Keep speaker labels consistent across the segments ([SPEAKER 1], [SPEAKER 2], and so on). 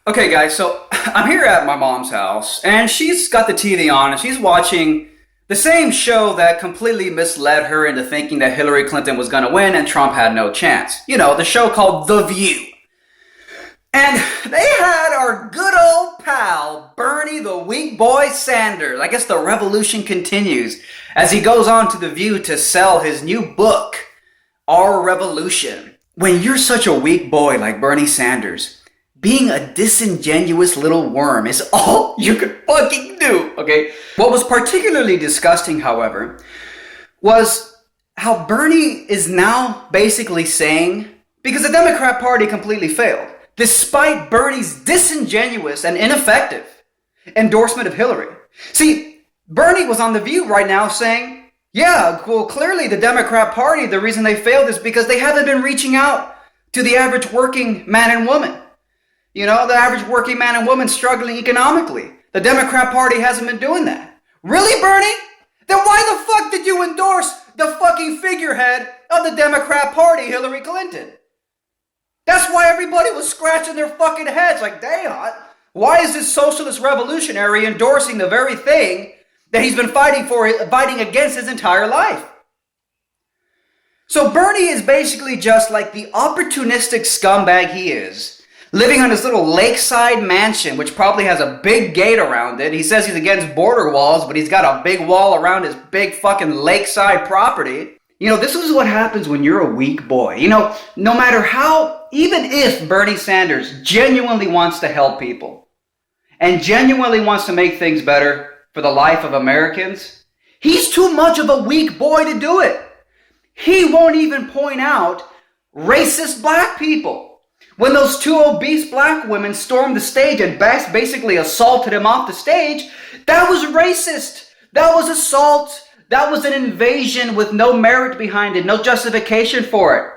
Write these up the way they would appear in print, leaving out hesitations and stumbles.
[SPEAKER 1] Okay, guys, so I'm here at my mom's house, and she's got the TV on, and she's watching the same show that completely misled her into thinking that Hillary Clinton was going to win and Trump had no chance. You know, the show called The View. And they had our good old pal, Bernie the Weak Boy Sanders. I guess the revolution continues as he goes on to The View to sell his new book, Our Revolution. When you're such a weak boy like Bernie Sanders, being a disingenuous little worm is all you could fucking do, okay? What was particularly disgusting, however, was how Bernie is now basically saying, because the Democrat Party completely failed, despite Bernie's disingenuous and ineffective endorsement of Hillary. See, Bernie was on The View right now saying, yeah, well, clearly the Democrat Party, the reason they failed is because they haven't been reaching out to the average working man and woman. You know, the average working man and woman struggling economically. The Democrat Party hasn't been doing that. Really, Bernie? Then why the fuck did you endorse the fucking figurehead of the Democrat Party, Hillary Clinton? That's why everybody was scratching their fucking heads like, damn, why is this socialist revolutionary endorsing the very thing that he's been fighting against his entire life? So Bernie is basically just like the opportunistic scumbag he is, living on his little lakeside mansion, which probably has a big gate around it. He says he's against border walls, but he's got a big wall around his big fucking lakeside property. You know, this is what happens when you're a weak boy. You know, no matter how, even if Bernie Sanders genuinely wants to help people and genuinely wants to make things better for the life of Americans, he's too much of a weak boy to do it. He won't even point out racist black people. When those two obese black women stormed the stage and basically assaulted him off the stage, that was racist. That was assault. That was an invasion with no merit behind it, no justification for it.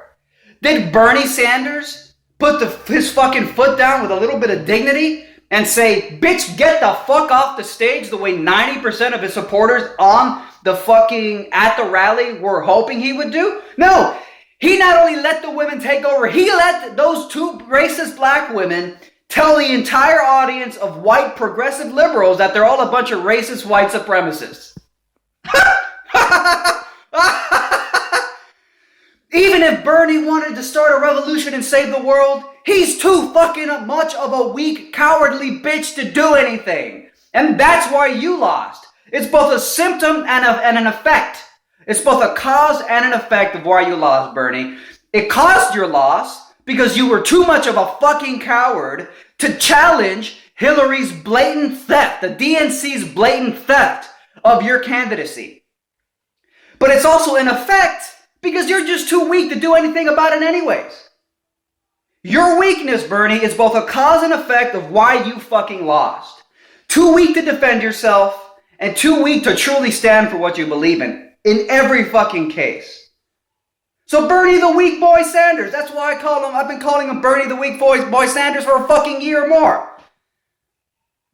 [SPEAKER 1] Did Bernie Sanders put his fucking foot down with a little bit of dignity and say, bitch, get the fuck off the stage the way 90% of his supporters on the fucking, at the rally were hoping he would do? No. He not only let the women take over, he let those two racist black women tell the entire audience of white progressive liberals that they're all a bunch of racist white supremacists. Even if Bernie wanted to start a revolution and save the world, he's too fucking much of a weak, cowardly bitch to do anything. And that's why you lost. It's both a symptom and an effect. It's both a cause and an effect of why you lost, Bernie. It caused your loss because you were too much of a fucking coward to challenge Hillary's blatant theft, the DNC's blatant theft of your candidacy. But it's also an effect because you're just too weak to do anything about it anyways. Your weakness, Bernie, is both a cause and effect of why you fucking lost. Too weak to defend yourself and too weak to truly stand for what you believe in every fucking case. So Bernie the Weak Boy Sanders, that's why I've been calling him Bernie the Weak Boy Sanders for a fucking year or more.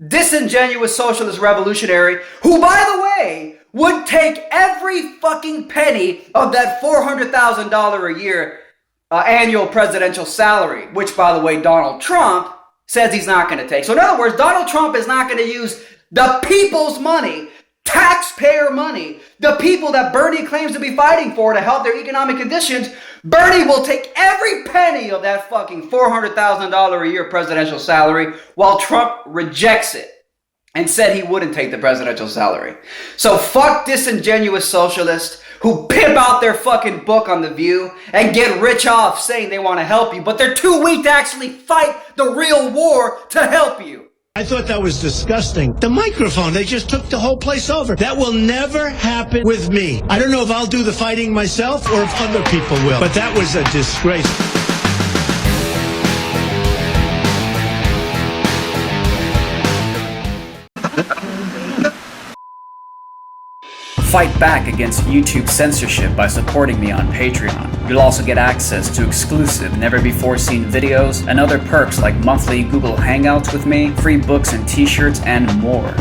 [SPEAKER 1] Disingenuous socialist revolutionary who, by the way, would take every fucking penny of that $400,000 a year annual presidential salary, which, by the way, Donald Trump says he's not going to take. So in other words, Donald Trump is not going to use the people's money, taxpayer money, the people that Bernie claims to be fighting for to help their economic conditions. Bernie will take every penny of that fucking $400,000 a year presidential salary while Trump rejects it and said he wouldn't take the presidential salary. So fuck disingenuous socialists who pimp out their fucking book on The View and get rich off saying they want to help you, but they're too weak to actually fight the real war to help you.
[SPEAKER 2] I thought that was disgusting. The microphone, they just took the whole place over. That will never happen with me. I don't know if I'll do the fighting myself or if other people will, but that was a disgrace.
[SPEAKER 1] Fight back against YouTube censorship by supporting me on Patreon. You'll also get access to exclusive, never-before-seen videos and other perks like monthly Google Hangouts with me, free books and t-shirts, and more.